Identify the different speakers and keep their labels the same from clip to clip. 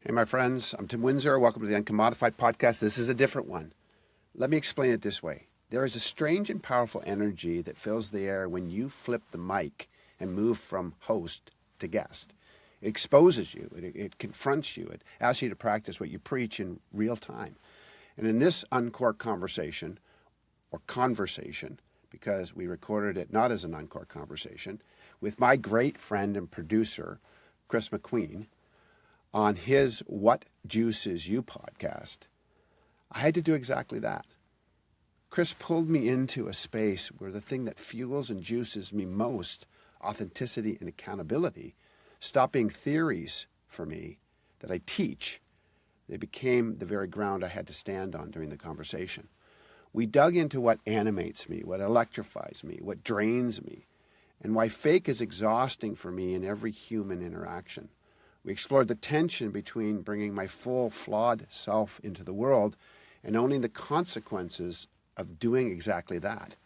Speaker 1: Hey, my friends, I'm Tim Windsor. Welcome to the Uncommodified podcast. This is a different one. Let me explain it this way. There is a strange and powerful energy that fills the air when you flip the mic and move from host to guest. It exposes you. It confronts you. It asks you to practice what you preach in real time. And in this uncorked conversation, or conversation, because we recorded it not as an uncorked conversation, with my great friend and producer, Kris MacQueen, on his What Juices You podcast, I had to do exactly that. Kris pulled me into a space where the thing that fuels and juices me most, authenticity and accountability, stopped being theories for me that I teach. They became the very ground I had to stand on during the conversation. We dug into what animates me, what electrifies me, what drains me, and why fake is exhausting for me in every human interaction. We explored the tension between bringing my full, flawed self into the world and owning the consequences of doing exactly that.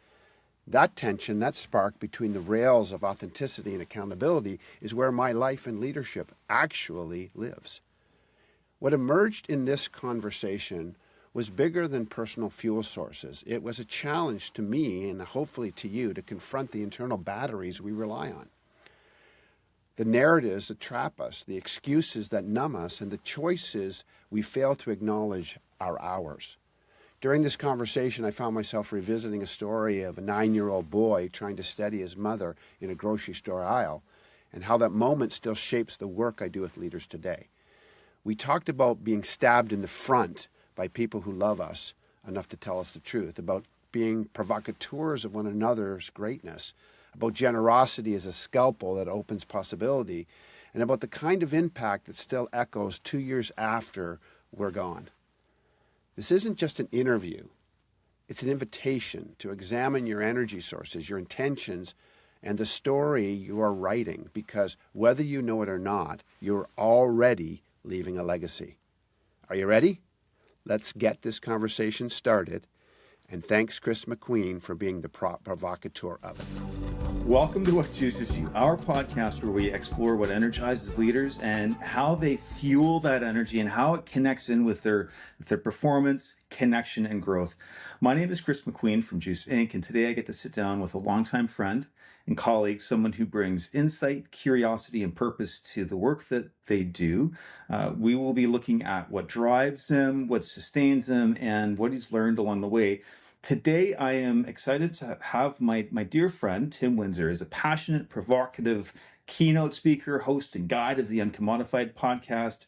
Speaker 1: That tension, that spark between the rails of authenticity and accountability is where my life and leadership actually lives. What emerged in this conversation was bigger than personal fuel sources. It was a challenge to me and hopefully to you to confront the internal batteries we rely on. The narratives that trap us, the excuses that numb us, and the choices we fail to acknowledge are ours. During this conversation, I found myself revisiting a story of a 9-year-old boy trying to steady his mother in a grocery store aisle, and how that moment still shapes the work I do with leaders today. We talked about being stabbed in the front by people who love us enough to tell us the truth, about being provocateurs of one another's greatness, about generosity as a scalpel that opens possibility, and about the kind of impact that still echoes 2 years after we're gone. This isn't just an interview. It's an invitation to examine your energy sources, your intentions, and the story you are writing, because whether you know it or not, you're already leaving a legacy. Are you ready? Let's get this conversation started. And thanks, Kris MacQueen, for being the provocateur of it.
Speaker 2: Welcome to What Juices You, our podcast where we explore what energizes leaders and how they fuel that energy and how it connects in with their performance, connection, and growth. My name is Kris MacQueen from Juice Inc., and today I get to sit down with a longtime friend and colleague, someone who brings insight, curiosity, and purpose to the work that they do. We will be looking at what drives him, what sustains him, and what he's learned along the way. Today, I am excited to have my dear friend, Tim Windsor, is a passionate, provocative keynote speaker, host, and guide of the Uncommodified podcast,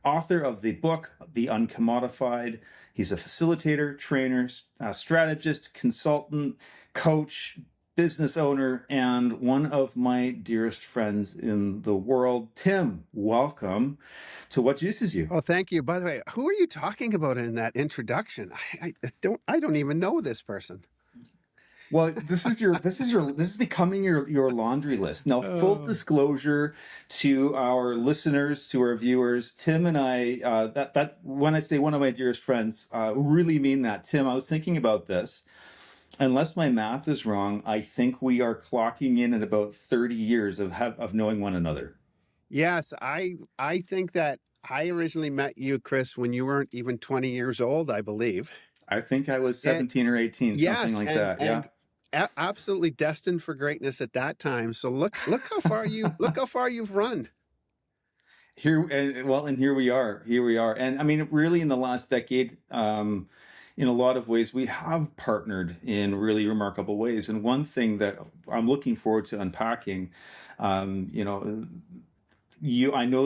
Speaker 2: author of the book, The Uncommodified. He's a facilitator, trainer, strategist, consultant, coach, business owner, and one of my dearest friends in the world. Tim, welcome to What Juices You.
Speaker 1: Oh, thank you. By the way, who are you talking about in that introduction? I don't even know this person.
Speaker 2: Well, this is becoming your laundry list. Now, full disclosure to our listeners, to our viewers, Tim and I, that when I say one of my dearest friends, really mean that. Tim, I was thinking about this. Unless my math is wrong, I think we are clocking in at about 30 years of knowing one another.
Speaker 1: Yes, I think that I originally met you, Kris, when you weren't even 20 years old, I believe.
Speaker 2: I think I was 17 or 18, something like that. Yeah.
Speaker 1: Absolutely destined for greatness at that time. So look how far you've run.
Speaker 2: And here we are. And I mean, really in the last decade, in a lot of ways, we have partnered in really remarkable ways. And one thing that I'm looking forward to unpacking, I know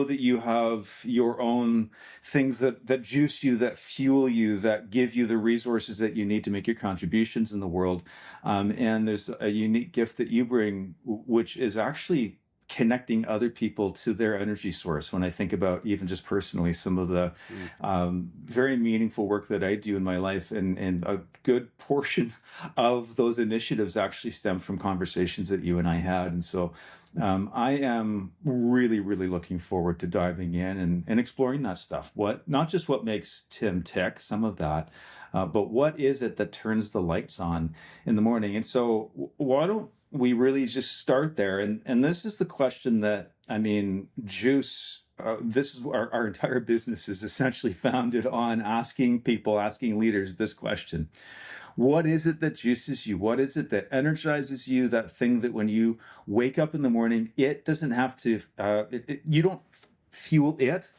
Speaker 2: that you have your own things that juice you, that fuel you, that give you the resources that you need to make your contributions in the world. And there's a unique gift that you bring, which is actually connecting other people to their energy source. When I think about even just personally some of the very meaningful work that I do in my life, and a good portion of those initiatives actually stem from conversations that you and I had. And so I am really, really looking forward to diving in and exploring that stuff. Not just what makes Tim tick, some of that, but what is it that turns the lights on in the morning? And so why don't we really just start there? And this is the question that, I mean, juice this is our entire business is essentially founded on asking leaders this question. What is it that juices you? What is it that energizes you? That thing that when you wake up in the morning, it doesn't have to, you don't fuel it,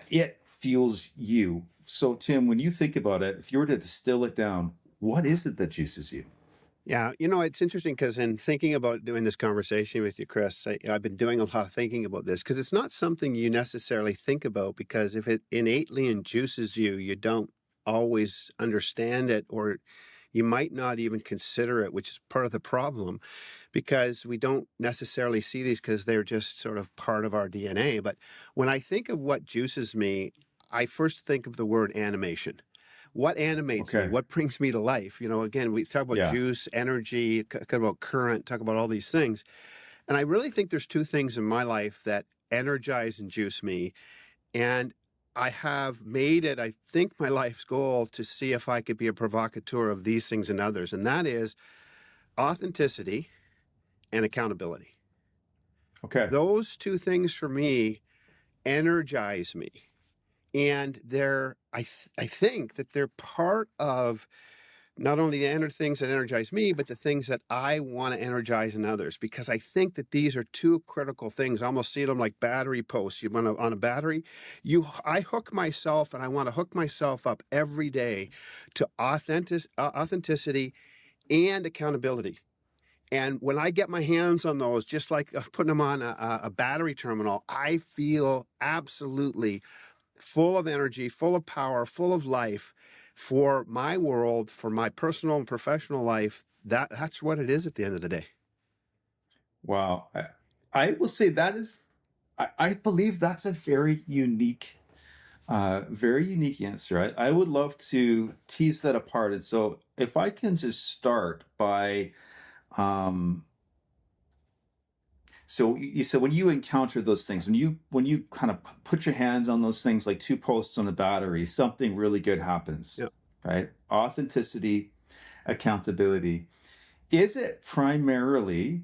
Speaker 2: it fuels you. So, Tim, when you think about it, if you were to distill it down, what is it that juices you?
Speaker 1: Yeah, it's interesting because in thinking about doing this conversation with you, Kris, I've been doing a lot of thinking about this because it's not something you necessarily think about because if it innately induces you, you don't always understand it or you might not even consider it, which is part of the problem because we don't necessarily see these because they're just sort of part of our DNA. But when I think of what juices me, I first think of the word animation. What animates me?
Speaker 2: Okay.
Speaker 1: What brings me to life? Again, we talk about
Speaker 2: Yeah.
Speaker 1: juice, energy, talk about current, talk about all these things. And I really think there's two things in my life that energize and juice me. And I have made it, I think, my life's goal to see if I could be a provocateur of these things and others. And that is authenticity and accountability.
Speaker 2: Okay.
Speaker 1: Those two things for me energize me. And I think that they're part of not only the things that energize me, but the things that I want to energize in others, because I think that these are two critical things. I almost see them like battery posts. You want on a battery, I hook myself and I want to hook myself up every day to authenticity and accountability. And when I get my hands on those, just like putting them on a battery terminal, I feel absolutely full of energy, full of power, full of life for my world, for my personal and professional life. That's what it is at the end of the day.
Speaker 2: Wow. I will say that is, I believe that's a very unique answer. I would love to tease that apart. And so if I can just start by, so you said when you encounter those things, when you kind of put your hands on those things like two posts on a battery, something really good happens,
Speaker 1: Yep.
Speaker 2: right? Authenticity, accountability. Is it primarily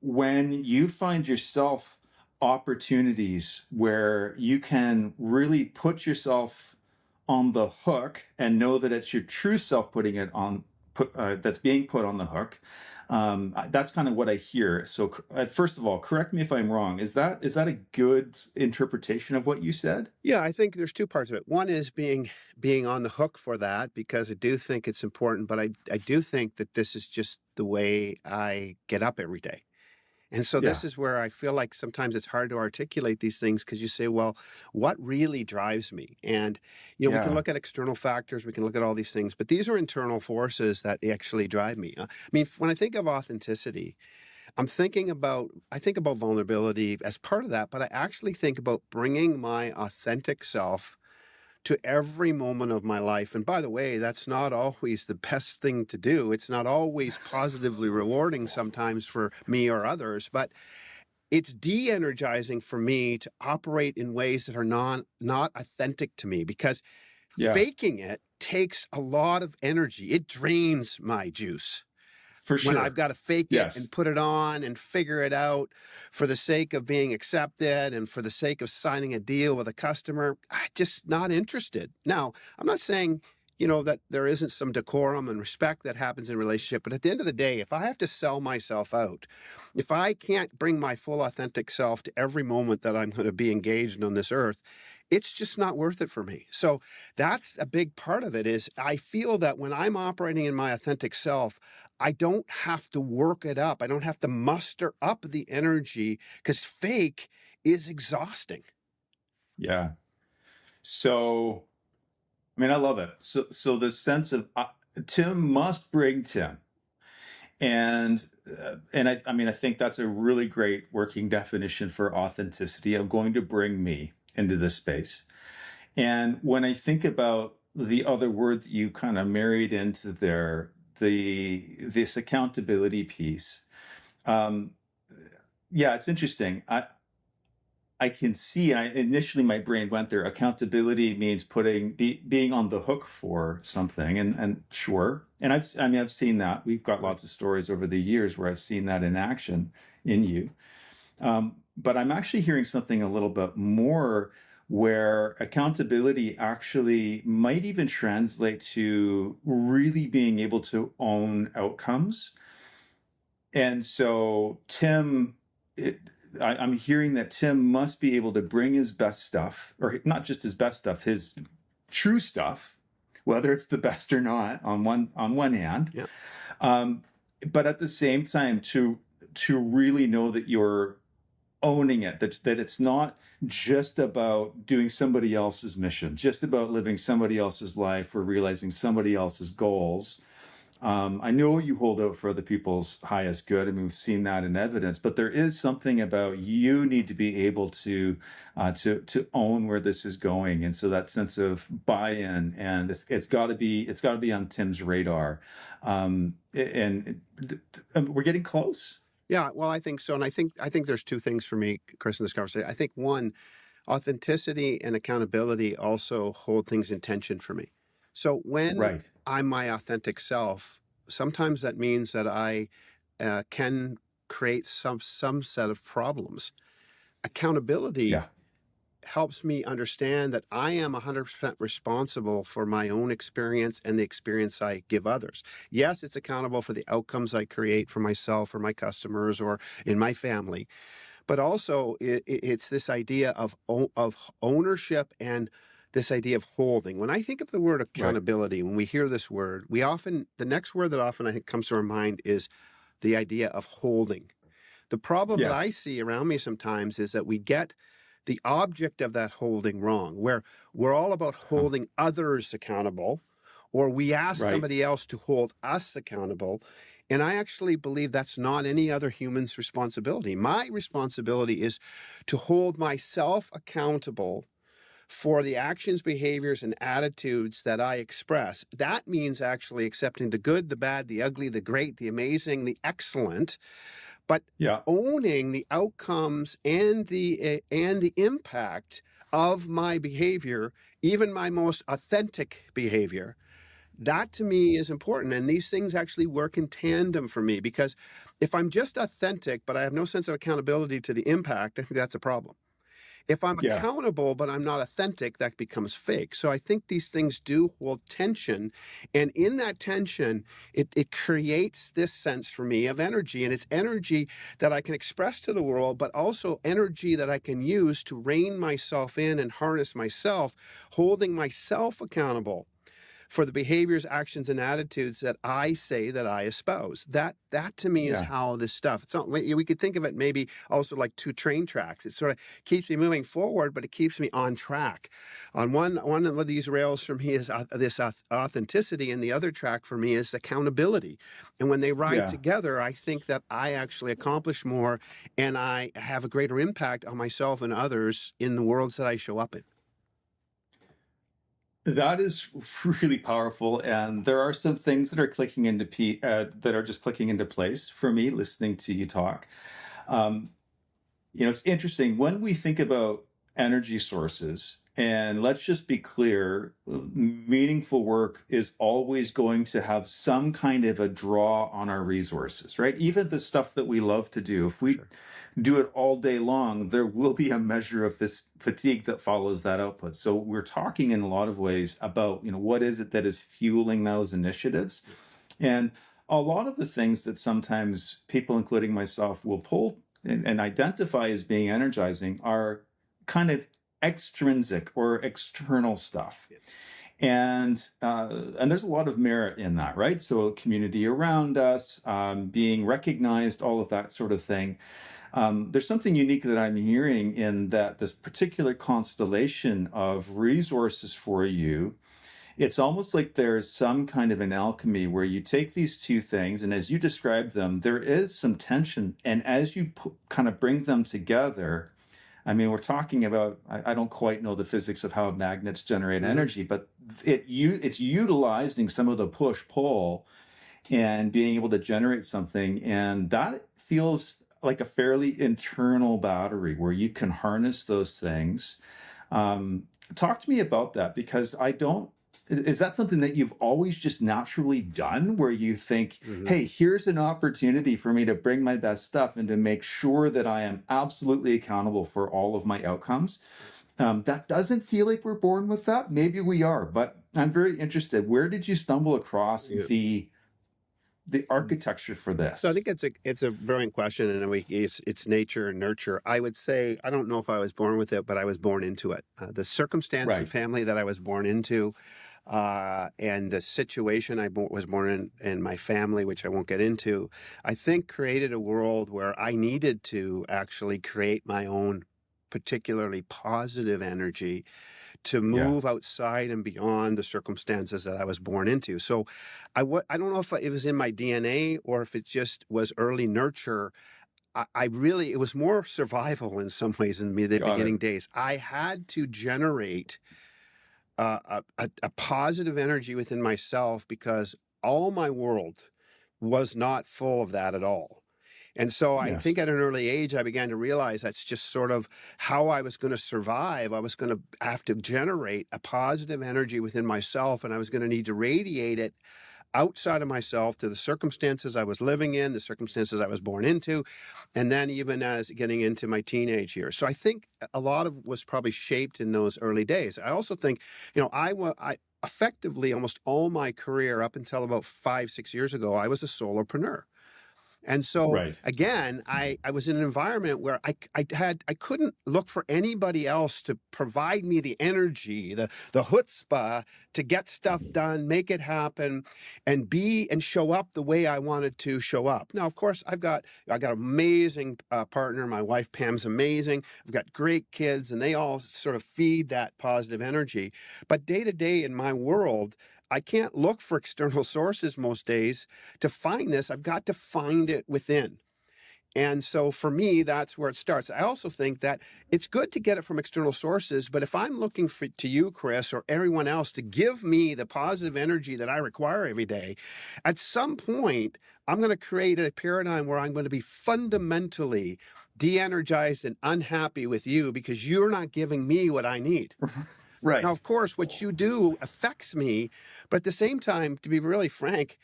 Speaker 2: when you find yourself opportunities where you can really put yourself on the hook and know that it's your true self putting it on, that's being put on the hook? That's kind of what I hear. So first of all, correct me if I'm wrong. Is that a good interpretation of what you said?
Speaker 1: Yeah, I think there's two parts of it. One is being on the hook for that because I do think it's important, but I do think that this is just the way I get up every day. And so this
Speaker 2: Yeah.
Speaker 1: is where I feel like sometimes it's hard to articulate these things because you say, well, what really drives me? And, we can
Speaker 2: Yeah.
Speaker 1: look at external factors, we can look at all these things, but these are internal forces that actually drive me. I mean, when I think of authenticity, I think about vulnerability as part of that, but I actually think about bringing my authentic self to every moment of my life. And by the way, that's not always the best thing to do. It's not always positively rewarding sometimes for me or others, but it's de-energizing for me to operate in ways that are not authentic to me because
Speaker 2: Yeah.
Speaker 1: faking it takes a lot of energy. It drains my juice.
Speaker 2: For
Speaker 1: When I've
Speaker 2: sure.
Speaker 1: got to fake it
Speaker 2: Yes.
Speaker 1: and put it on and figure it out for the sake of being accepted and for the sake of signing a deal with a customer, I'm just not interested. Now, I'm not saying, that there isn't some decorum and respect that happens in a relationship, but at the end of the day, if I have to sell myself out, if I can't bring my full authentic self to every moment that I'm going to be engaged on this earth, it's just not worth it for me. So that's a big part of it is I feel that when I'm operating in my authentic self, I don't have to work it up. I don't have to muster up the energy because fake is exhausting.
Speaker 2: Yeah. So, I mean, I love it. So the sense of Tim must bring Tim, and I mean, I think that's a really great working definition for authenticity. I'm going to bring me into this space, and when I think about the other word that you kind of married into there, this accountability piece. Yeah, it's interesting. I can see, initially my brain went there. Accountability means being on the hook for something, and sure. And I've seen that. We've got lots of stories over the years where I've seen that in action in you. But I'm actually hearing something a little bit more where accountability actually might even translate to really being able to own outcomes. And so I'm hearing that Tim must be able to bring his best stuff, or not just his best stuff, his true stuff, whether it's the best or not, on one hand,
Speaker 1: Yeah.
Speaker 2: but at the same time to really know that you're owning it, that it's not just about doing somebody else's mission, just about living somebody else's life or realizing somebody else's goals. I know you hold out for other people's highest good. I mean, we've seen that in evidence, but there is something about you need to be able to own where this is going, and so that sense of buy-in, and it's got to be on Tim's radar, and we're getting close.
Speaker 1: Yeah, well, I think so, and I think there's two things for me, Kris, in this conversation. I think one, authenticity and accountability also hold things in tension for me. So when
Speaker 2: Right.
Speaker 1: I'm my authentic self, sometimes that means that I can create some set of problems. Accountability
Speaker 2: Yeah.
Speaker 1: helps me understand that I am 100% responsible for my own experience and the experience I give others. Yes, it's accountable for the outcomes I create for myself or my customers or in my family, but also it's this idea of ownership and this idea of holding. When I think of the word accountability, when we hear this word, the next word that often I think comes to our mind is the idea of holding. The problem that I
Speaker 2: Yes.
Speaker 1: see around me sometimes is that we get the object of that holding wrong, where we're all about holding others accountable, or we ask
Speaker 2: Right.
Speaker 1: somebody else to hold us accountable. And I actually believe that's not any other human's responsibility. My responsibility is to hold myself accountable for the actions, behaviors, and attitudes that I express. That means actually accepting the good, the bad, the ugly, the great, the amazing, the excellent, but
Speaker 2: Yeah.
Speaker 1: owning the outcomes and the impact of my behavior, even my most authentic behavior. That to me is important. And these things actually work in tandem for me, because if I'm just authentic, but I have no sense of accountability to the impact, I think that's a problem. If I'm
Speaker 2: Yeah.
Speaker 1: accountable, but I'm not authentic, that becomes fake. So I think these things do hold tension. And in that tension, it creates this sense for me of energy. And it's energy that I can express to the world, but also energy that I can use to rein myself in and harness myself, holding myself accountable for the behaviors, actions, and attitudes that I say that I espouse. That to me is
Speaker 2: Yeah.
Speaker 1: how this stuff. It's not. We could think of it maybe also like two train tracks. It sort of keeps me moving forward, but it keeps me on track. On one of these rails for me is this authenticity, and the other track for me is accountability. And when they ride
Speaker 2: Yeah.
Speaker 1: together, I think that I actually accomplish more, and I have a greater impact on myself and others in the worlds that I show up in.
Speaker 2: That is really powerful, and there are some things that are that are just clicking into place for me listening to you talk. Um, it's interesting when we think about energy sources, and let's just be clear, meaningful work is always going to have some kind of a draw on our resources, right? Even the stuff that we love to do, if we
Speaker 1: Sure.
Speaker 2: do it all day long, there will be a measure of this fatigue that follows that output. So we're talking in a lot of ways about, what is it that is fueling those initiatives? And a lot of the things that sometimes people, including myself, will pull and identify as being energizing are kind of extrinsic or external stuff. And there's a lot of merit in that, right? So community around us, being recognized, all of that sort of thing. There's something unique that I'm hearing in that this particular constellation of resources for you. It's almost like there's some kind of an alchemy where you take these two things, and as you describe them, there is some tension. And as you kind of bring them together, I mean, we're talking about, I don't quite know the physics of how magnets generate energy, but it's utilizing some of the push-pull and being able to generate something. And that feels like a fairly internal battery where you can harness those things. Talk to me about that, because I don't is that something that you've always just naturally done, where you think, hey, here's an opportunity for me to bring my best stuff and to make sure that I am absolutely accountable for all of my outcomes? That doesn't feel like we're born with that. Maybe we are, but I'm very interested. Where did you stumble across the architecture for
Speaker 1: So I
Speaker 2: this?
Speaker 1: think it's a brilliant question, and it's nature and nurture. I would say I don't know if I was born with it, but I was born into it. The circumstance and
Speaker 2: Right.
Speaker 1: family that I was born into, and the situation was born in, and my family, which I won't get into, I think created a world where I needed to actually create my own particularly positive energy to
Speaker 2: Yeah.
Speaker 1: move outside and beyond the circumstances that I was born into. So I don't know if it was in my DNA or if it just was early nurture. I really, it was more survival in some ways in the
Speaker 2: Got it.
Speaker 1: beginning days. I had to generate a positive energy within myself because all my world was not full of that at all. And so I
Speaker 2: Yes.
Speaker 1: think at an early age, I began to realize that's just sort of how I was going to survive. I was going to have to generate a positive energy within myself, and I was going to need to radiate it outside of myself to the circumstances I was living in, the circumstances I was born into, and then even as getting into my teenage years. So I think a lot of was probably shaped in those early days. I also think, I effectively almost all my career up until about 5, 6 years ago, I was a solopreneur. And so
Speaker 2: Right.
Speaker 1: again, I was in an environment where I couldn't look for anybody else to provide me the energy, the chutzpah to get stuff done, make it happen, and be and show up the way I wanted to show up. Now, of course, I got an amazing partner. My wife Pam's amazing. I've got great kids, and they all sort of feed that positive energy. But day to day in my world, I can't look for external sources most days to find this. I've got to find it within. And so for me, that's where it starts. I also think that it's good to get it from external sources, but if I'm looking to you, Kris, or everyone else to give me the positive energy that I require every day, at some point, I'm going to create a paradigm where I'm going to be fundamentally de-energized and unhappy with you because you're not giving me what I need. Now,
Speaker 2: Right.
Speaker 1: of course, what you do affects me, but at the same time, to be really frank,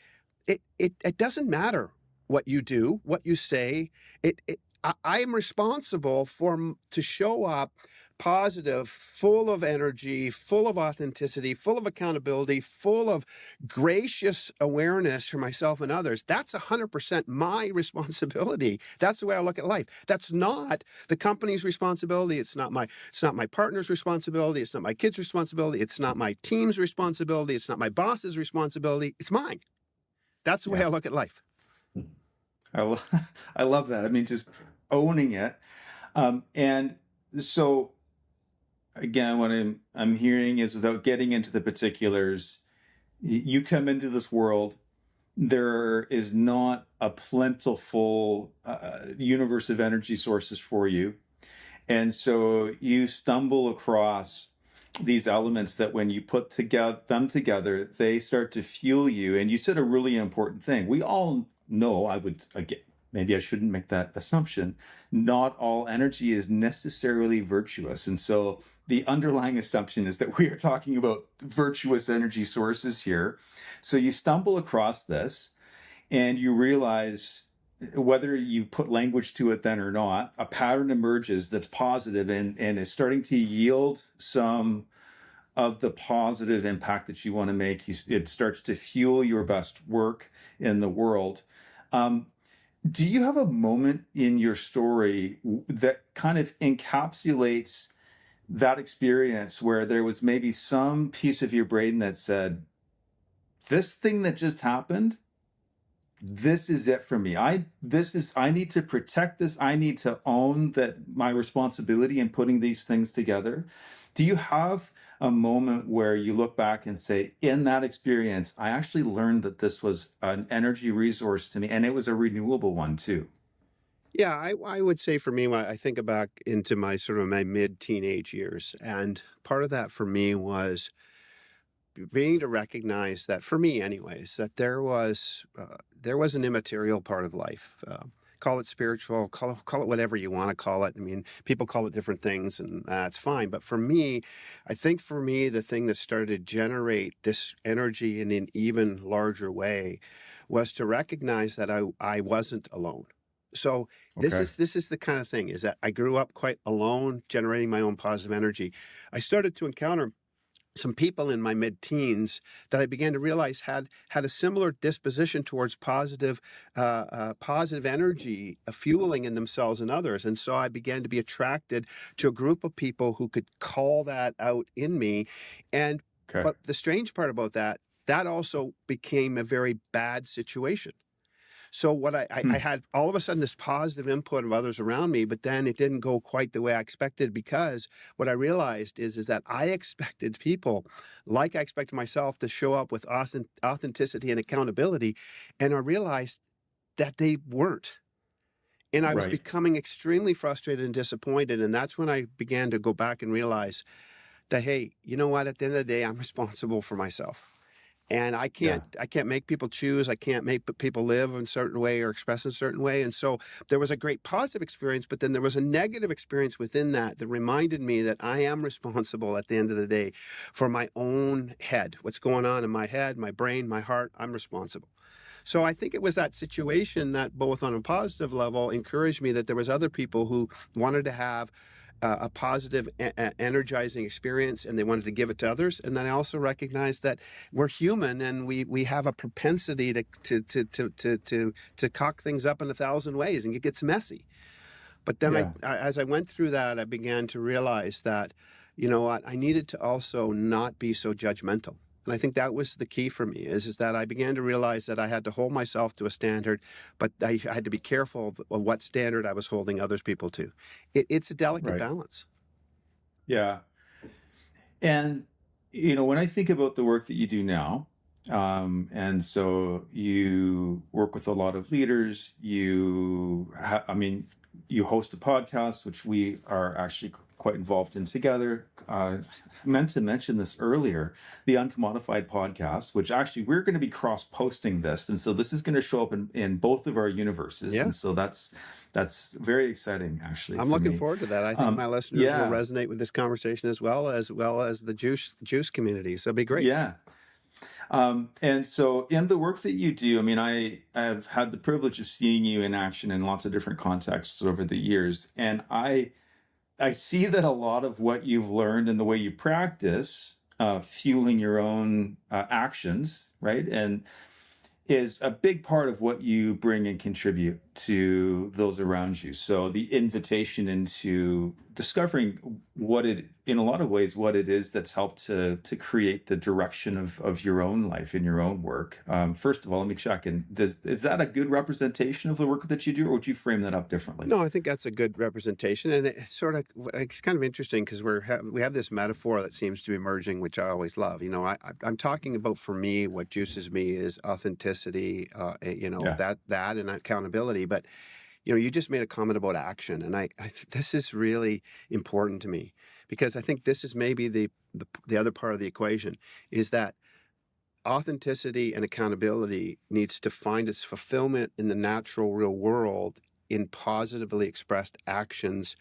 Speaker 1: it doesn't matter what you do, what you say. I am responsible to show up positive, full of energy, full of authenticity, full of accountability, full of gracious awareness for myself and others. That's 100% my responsibility. That's the way I look at life. That's not the company's responsibility. It's not my partner's responsibility. It's not my kids' responsibility. It's not my team's responsibility. It's not my boss's responsibility. It's mine. That's the way
Speaker 2: Yeah.
Speaker 1: I look at life.
Speaker 2: I, lo- I love that. I mean, just owning it. And so again, what I'm hearing is, without getting into the particulars, you come into this world. There is not a plentiful universe of energy sources for you, and so you stumble across these elements that, when you put them together, they start to fuel you. And you said a really important thing. We all know, maybe I shouldn't make that assumption, not all energy is necessarily virtuous. And so the underlying assumption is that we are talking about virtuous energy sources here. So you stumble across this and you realize, whether you put language to it then or not, a pattern emerges that's positive and is starting to yield some of the positive impact that you want to make. It starts to fuel your best work in the world. Do you have a moment in your story that kind of encapsulates that experience, where there was maybe some piece of your brain that said, this thing that just happened, this is it for me. I need to protect this. I need to own that, my responsibility in putting these things together. Do you have a moment where you look back and say, in that experience, I actually learned that this was an energy resource to me, and it was a renewable one too?
Speaker 1: Yeah, I would say for me, I think back into my sort of my mid-teenage years, and part of that for me was being to recognize that, for me anyways, that there was an immaterial part of life call it spiritual, call it whatever you want to call it. I mean, people call it different things, and that's fine. But for me, I think for me, the thing that started to generate this energy in an even larger way was to recognize that I wasn't alone. So
Speaker 2: Okay.
Speaker 1: this is the kind of thing, is that I grew up quite alone, generating my own positive energy. I started to encounter some people in my mid-teens that I began to realize had a similar disposition towards positive energy, fueling in themselves and others. And so I began to be attracted to a group of people who could call that out in me. And
Speaker 2: Okay.
Speaker 1: but the strange part about that also became a very bad situation. So what I
Speaker 2: Hmm.
Speaker 1: had all of a sudden this positive input of others around me, but then it didn't go quite the way I expected, because what I realized is that I expected people, like I expected myself, to show up with authenticity and accountability, and I realized that they weren't. And I was
Speaker 2: Right.
Speaker 1: becoming extremely frustrated and disappointed, and that's when I began to go back and realize that, hey, you know what? At the end of the day, I'm responsible for myself. And
Speaker 2: Yeah.
Speaker 1: I can't make people choose. I can't make people live in a certain way or express in a certain way. And so there was a great positive experience, but then there was a negative experience within that reminded me that I am responsible at the end of the day for my own head. What's going on in my head, my brain, my heart, I'm responsible. So I think it was that situation that, both on a positive level, encouraged me that there was other people who wanted to have a positive, energizing experience, and they wanted to give it to others. And then I also recognized that we're human, and we have a propensity to cock things up in 1,000 ways, and it gets messy. But then
Speaker 2: Yeah.
Speaker 1: as I went through that, I began to realize that, you know what, I needed to also not be so judgmental. And I think that was the key for me, is that I began to realize that I had to hold myself to a standard, but I had to be careful of what standard I was holding others people to. It's a delicate
Speaker 2: Right.
Speaker 1: balance.
Speaker 2: Yeah. And, when I think about the work that you do now, and so you work with a lot of leaders, you host a podcast, which we are actually quite involved in together. I meant to mention this earlier, the Uncommodified podcast, which actually we're going to be cross-posting this. And so this is going to show up in both of our universes.
Speaker 1: Yeah,
Speaker 2: And so that's very exciting, actually,
Speaker 1: I'm
Speaker 2: for
Speaker 1: looking
Speaker 2: me.
Speaker 1: forward to that. I think my listeners will
Speaker 2: Yeah.
Speaker 1: resonate with this conversation as well as the juice community. So it'll be great.
Speaker 2: Yeah. And so in the work that you do, I've had the privilege of seeing you in action in lots of different contexts over the years. And I see that a lot of what you've learned and the way you practice, fueling your own actions, right? And is a big part of what you bring and contribute to those around you. So the invitation into discovering in a lot of ways, what it is that's helped to create the direction of your own life in your own work. First of all, let me check in. Is that a good representation of the work that you do, or would you frame that up differently?
Speaker 1: No, I think that's a good representation, and it's kind of interesting because we have this metaphor that seems to be emerging, which I always love. I'm talking about, for me, what juices me is authenticity,
Speaker 2: Yeah.
Speaker 1: that and accountability. But you just made a comment about action, and this is really important to me, because I think this is maybe the other part of the equation, is that authenticity and accountability needs to find its fulfillment in the natural, real world, in positively expressed actions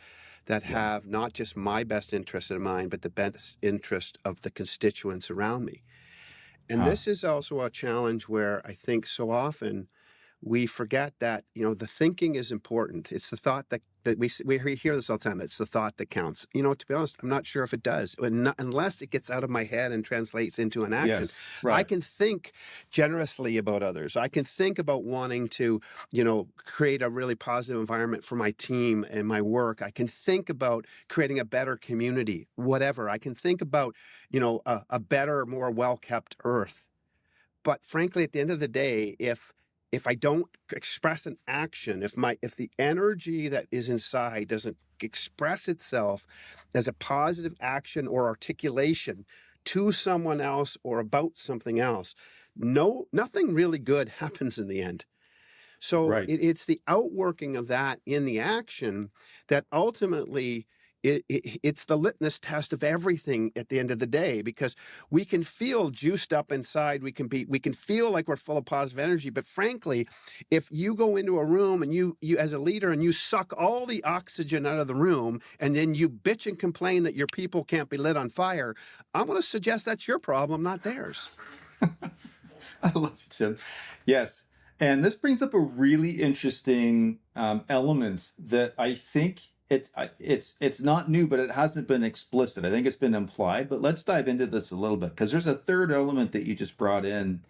Speaker 1: that
Speaker 2: Yeah.
Speaker 1: have not just my best interest in mind, but the best interest of the constituents around me. And
Speaker 2: Huh.
Speaker 1: this is also a challenge where I think so often we forget that, the thinking is important. It's the thought that we hear this all the time. It's the thought that counts. To be honest, I'm not sure if it does, unless it gets out of my head and translates into an action.
Speaker 2: Yes.
Speaker 1: I
Speaker 2: Right.
Speaker 1: can think generously about others. I can think about wanting to, create a really positive environment for my team and my work. I can think about creating a better community, whatever. I can think about, a better, more well-kept earth. But frankly, at the end of the day, if I don't express an action, if the energy that is inside doesn't express itself as a positive action or articulation to someone else or about something else, nothing really good happens in the end. So
Speaker 2: Right.
Speaker 1: it's the outworking of that in the action that ultimately it's the litmus test of everything at the end of the day, because we can feel juiced up inside. We can feel like we're full of positive energy. But frankly, if you go into a room and you as a leader and you suck all the oxygen out of the room and then you bitch and complain that your people can't be lit on fire, I'm going to suggest that's your problem, not theirs.
Speaker 2: I love it, Tim. Yes. And this brings up a really interesting element that I think it's not new, but it hasn't been explicit. I think it's been implied, but let's dive into this a little bit, because there's a third element that you just brought in.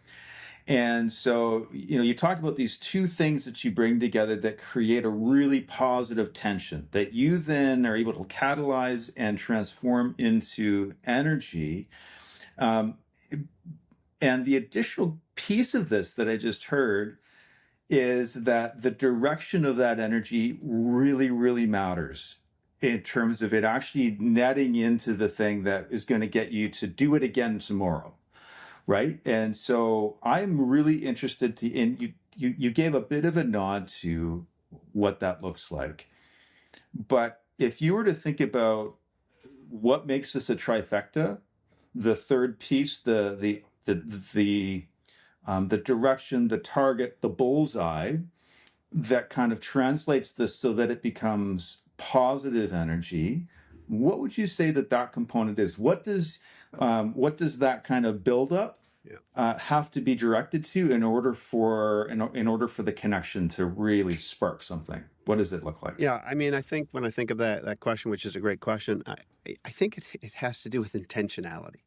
Speaker 2: And so, you talked about these two things that you bring together that create a really positive tension that you then are able to catalyze and transform into energy. And the additional piece of this that I just heard is that the direction of that energy really, really matters in terms of it actually netting into the thing that is going to get you to do it again tomorrow, right? And so I'm really interested in you gave a bit of a nod to what that looks like. But if you were to think about what makes this a trifecta, the third piece, the direction, the target, the bullseye that kind of translates this so that it becomes positive energy, what would you say that component is? What does that kind of build up have to be directed to in order for the connection to really spark something? What does it look like?
Speaker 1: Yeah, I mean, I think when I think of that question, which is a great question, I think it has to do with intentionality.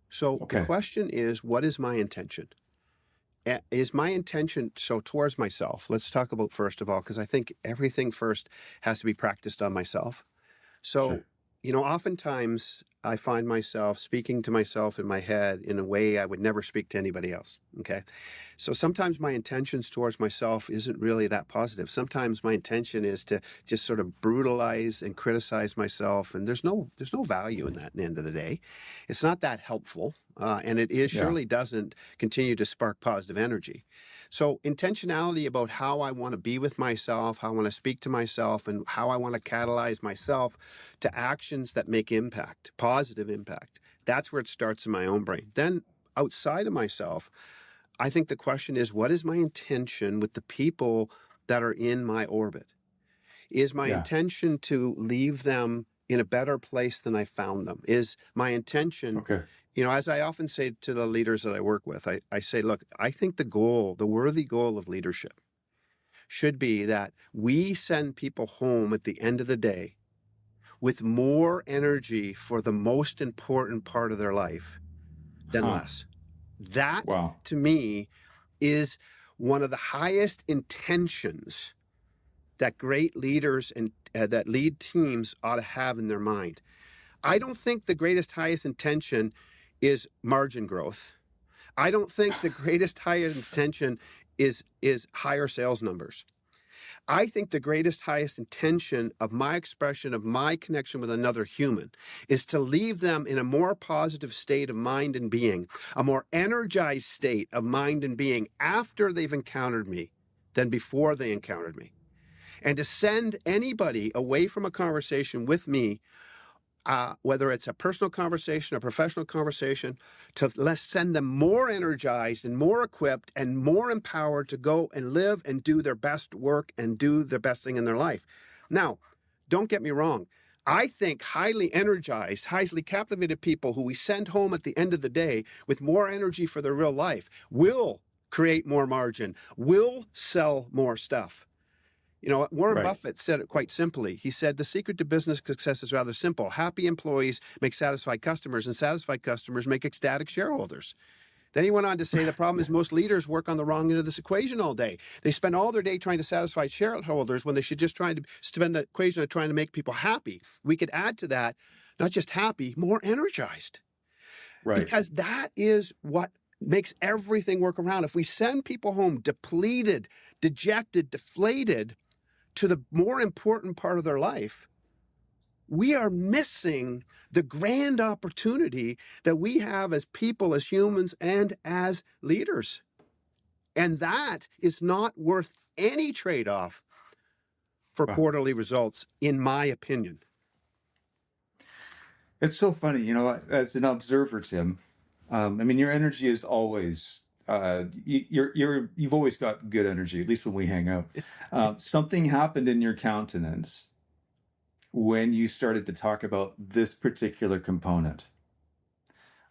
Speaker 1: So the question is, what is my intention? Is my intention towards myself? Let's talk about first of all, because I think everything first has to be practiced on myself. So, oftentimes I find myself speaking to myself in my head in a way I would never speak to anybody else. Okay. So sometimes my intentions towards myself isn't really that positive. Sometimes my intention is to just sort of brutalize and criticize myself. And there's no value in that at the end of the day. It's not that helpful. And it surely doesn't continue to spark positive energy. So intentionality about how I want to be with myself, how I want to speak to myself, and how I want to catalyze myself to actions that make impact, positive impact. That's where it starts in my own brain. Then outside of myself, I think the question is, what is my intention with the people that are in my orbit? Is my intention to leave them in a better place than I found them? Is my intention... as I often say to the leaders that I work with, I say, look, I think the worthy goal of leadership should be that we send people home at the end of the day with more energy for the most important part of their life than less. That, to me, is one of the highest intentions that great leaders and that lead teams ought to have in their mind. I don't think the highest intention is margin growth. I don't think the highest intention is higher sales numbers. I think the highest intention of my expression of my connection with another human is to leave them in a more positive state of mind and being, a more energized state of mind and being after they've encountered me than before they encountered me. And to send anybody away from a conversation with me, whether it's a personal conversation, a professional conversation, to send them more energized and more equipped and more empowered to go and live and do their best work and do the best thing in their life. Now, don't get me wrong. I think highly energized, highly captivated people who we send home at the end of the day with more energy for their real life will create more margin, will sell more stuff. Warren Buffett said it quite simply. He said, the secret to business success is rather simple. Happy employees make satisfied customers, and satisfied customers make ecstatic shareholders. Then he went on to say the problem is most leaders work on the wrong end of this equation all day. They spend all their day trying to satisfy shareholders when they should just try to spend the equation of trying to make people happy. We could add to that, not just happy, more energized. Because that is what makes everything work around. If we send people home depleted, dejected, deflated, to the more important part of their life, we are missing the grand opportunity that we have as people, as humans, and as leaders. And that is not worth any trade-off for quarterly results, in my opinion.
Speaker 2: It's so funny, as an observer, Tim. I mean, your energy is always you've always got good energy, at least when we hang out. Something happened in your countenance when you started to talk about this particular component.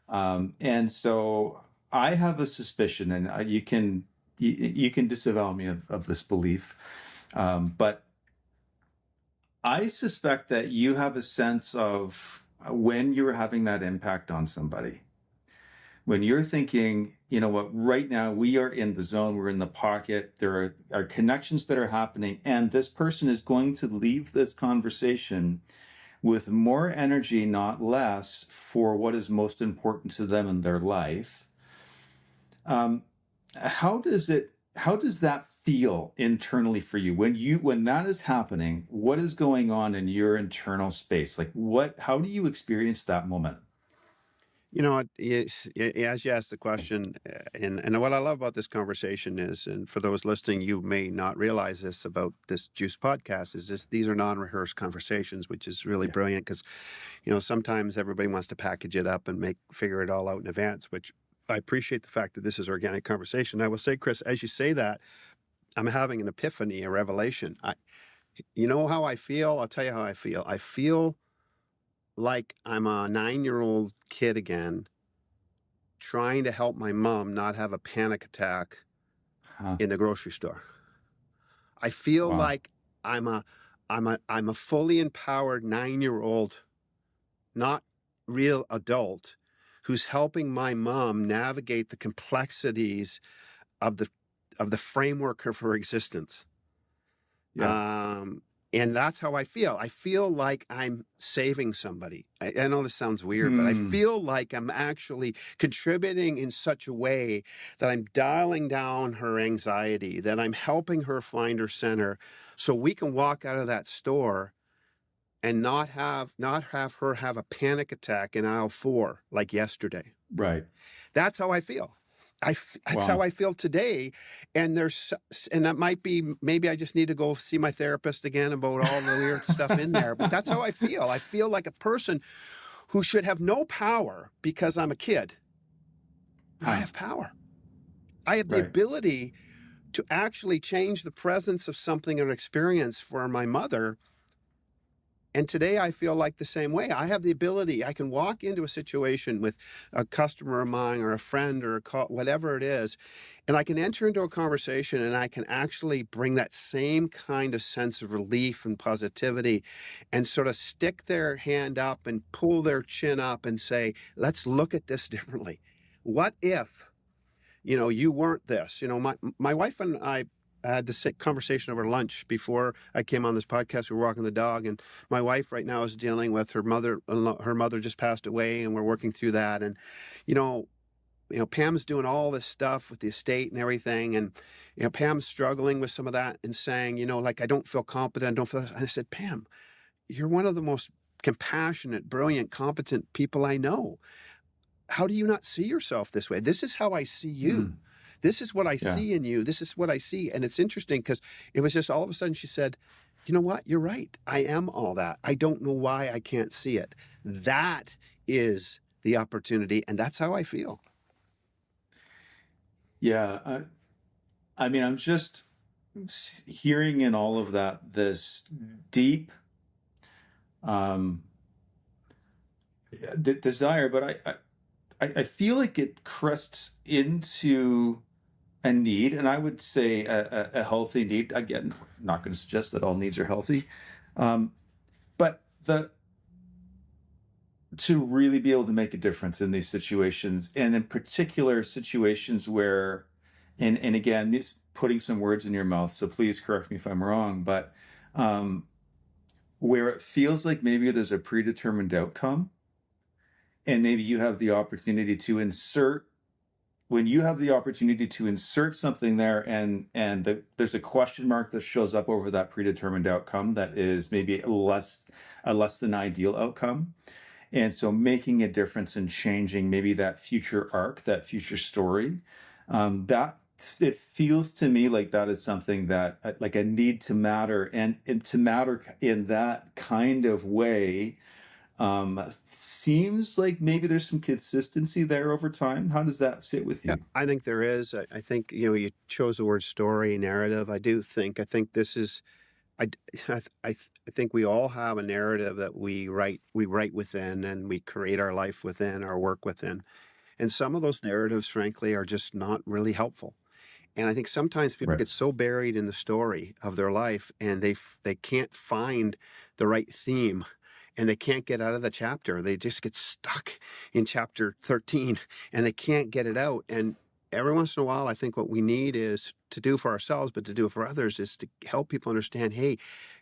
Speaker 2: And so I have a suspicion, and you can disavow me of this belief, but I suspect that you have a sense of when you're having that impact on somebody. When you're thinking, you know what, right now we are in the zone, we're in the pocket, there are connections that are happening, and this person is going to leave this conversation with more energy, not less, for what is most important to them in their life. How does that feel internally for you when that is happening? What is going on in your internal space? Like how do you experience that moment?
Speaker 1: As you asked the question, and what I love about this conversation is, and for those listening, you may not realize this about this Juice podcast, is these are non-rehearsed conversations, which is really brilliant because, sometimes everybody wants to package it up and figure it all out in advance, which I appreciate the fact that this is organic conversation. I will say, Kris, as you say that, I'm having an epiphany, a revelation. You know how I feel? I'll tell you how I feel. I feel like I'm a 9-year-old kid again, trying to help my mom not have a panic attack in the grocery store. I feel like I'm a fully empowered 9-year-old, not real adult, who's helping my mom navigate the complexities of the framework of her existence. Yeah. And that's how I feel. I feel like I'm saving somebody. I know this sounds weird, but I feel like I'm actually contributing in such a way that I'm dialing down her anxiety, that I'm helping her find her center so we can walk out of that store and not have her have a panic attack in aisle 4 like yesterday.
Speaker 2: Right.
Speaker 1: That's how I feel. That's how I feel today. And that might be, maybe I just need to go see my therapist again about all the weird stuff in there. But that's how I feel. I feel like a person who should have no power because I'm a kid. I have power. I have the ability to actually change the presence of something or experience for my mother. And today I feel like the same way. I have the ability. I can walk into a situation with a customer of mine or a friend or whatever it is, and I can enter into a conversation and I can actually bring that same kind of sense of relief and positivity and sort of stick their hand up and pull their chin up and say, let's look at this differently. What if, you weren't this? My wife and I had this conversation over lunch before I came on this podcast. We were walking the dog, and my wife right now is dealing with her mother. Her mother just passed away, and we're working through that. And, Pam's doing all this stuff with the estate and everything. And, Pam's struggling with some of that and saying, I don't feel competent. I don't feel. And I said, Pam, you're one of the most compassionate, brilliant, competent people I know. How do you not see yourself this way? This is how I see you. This is what I see in you. This is what I see. And it's interesting because it was just all of a sudden she said, you know what? You're right. I am all that. I don't know why I can't see it. That is the opportunity. And that's how I feel.
Speaker 2: Yeah. I mean, I'm just hearing in all of that, this deep desire, but I feel like it crests into a need, and I would say a healthy need. Again, not going to suggest that all needs are healthy, but to really be able to make a difference in these situations, and in particular situations where, and again, it's putting some words in your mouth, so please correct me if I'm wrong, but where it feels like maybe there's a predetermined outcome, and maybe you have the opportunity to insert. When you have the opportunity to insert something there, and there's a question mark that shows up over that predetermined outcome that is maybe a less than ideal outcome, and so making a difference and changing maybe that future arc, that future story, that it feels to me like that is something that like a need to matter, and to matter in that kind of way Seems like maybe there's some consistency there over time. How does that sit with
Speaker 1: Yeah,
Speaker 2: you?
Speaker 1: I think there is. I think, you chose the word story, narrative. I think this is, I, I think we all have a narrative that we write within, and we create our life within, our work within. And some of those narratives, frankly, are just not really helpful. And I think sometimes people
Speaker 2: Right.
Speaker 1: get so buried in the story of their life, and they can't find the right theme, and they can't get out of the chapter. They just get stuck in chapter 13, and they can't get it out. And every once in a while, I think what we need is to do for ourselves, but to do for others, is to help people understand, hey,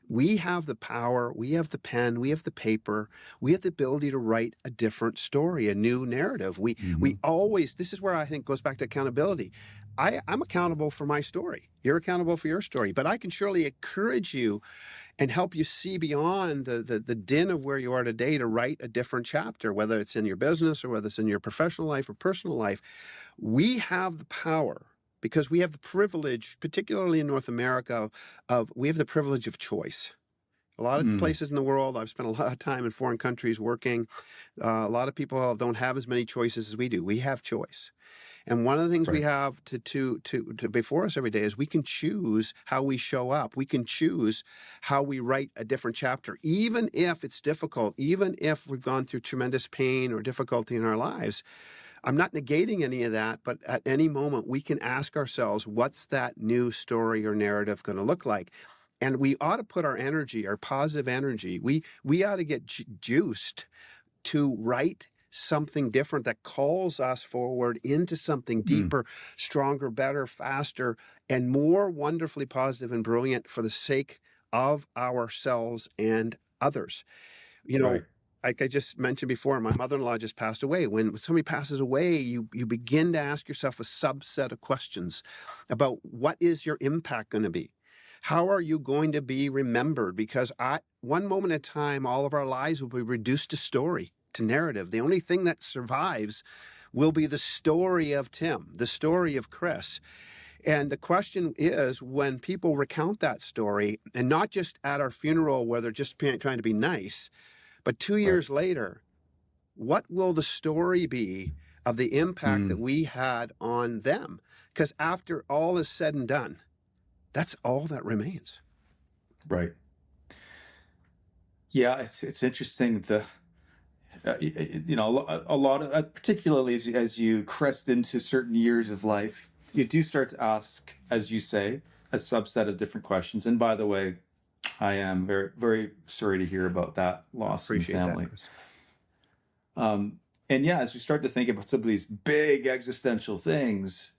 Speaker 1: we have the power, we have the pen, we have the paper, we have the ability to write a different story, a new narrative. We
Speaker 2: Hmm.
Speaker 1: always, this is where I think goes back to accountability. I'm accountable for my story. You're accountable for your story, but I can surely encourage you and help you see beyond the din of where you are today to write a different chapter, whether it's in your business or whether it's in your professional life or personal life. We have the power, because we have the privilege, particularly in North America, of we have the privilege of choice. A lot of
Speaker 2: Mm.
Speaker 1: places in the world, I've spent a lot of time in foreign countries working. A lot of people don't have as many choices as we do. We have choice. And one of the things we
Speaker 2: Right.
Speaker 1: have to before us every day is we can choose how we show up. We can choose how we write a different chapter, even if it's difficult, even if we've gone through tremendous pain or difficulty in our lives. I'm not negating any of that, but at any moment we can ask ourselves, what's that new story or narrative going to look like? And we ought to put our energy, our positive energy, we ought to get juiced to write something different that calls us forward into something
Speaker 2: Mm.
Speaker 1: deeper, stronger, better, faster, and more wonderfully positive and brilliant for the sake of ourselves and others. You know,
Speaker 2: Right.
Speaker 1: like I just mentioned before, my mother-in-law just passed away. When somebody passes away, you begin to ask yourself a subset of questions about what is your impact going to be? How are you going to be remembered? Because at one moment in time, all of our lives will be reduced to story, to narrative. The only thing that survives will be the story of Tim, the story of Kris. And the question is, when people recount that story, and not just at our funeral where they're just trying to be nice, but two
Speaker 2: Right.
Speaker 1: years later, what will the story be of the impact that
Speaker 2: Mm.
Speaker 1: we had on them? Because after all is said and done, that's all that remains.
Speaker 2: Right. Yeah, it's interesting. A lot of, particularly as you crest into certain years of life, you do start to ask, as you say, a subset of different questions. And by the way, I am very, very sorry to hear about that
Speaker 1: I
Speaker 2: loss in the
Speaker 1: appreciate that,
Speaker 2: family.
Speaker 1: Kris.
Speaker 2: Um, and yeah, as we start to think about some of these big existential things,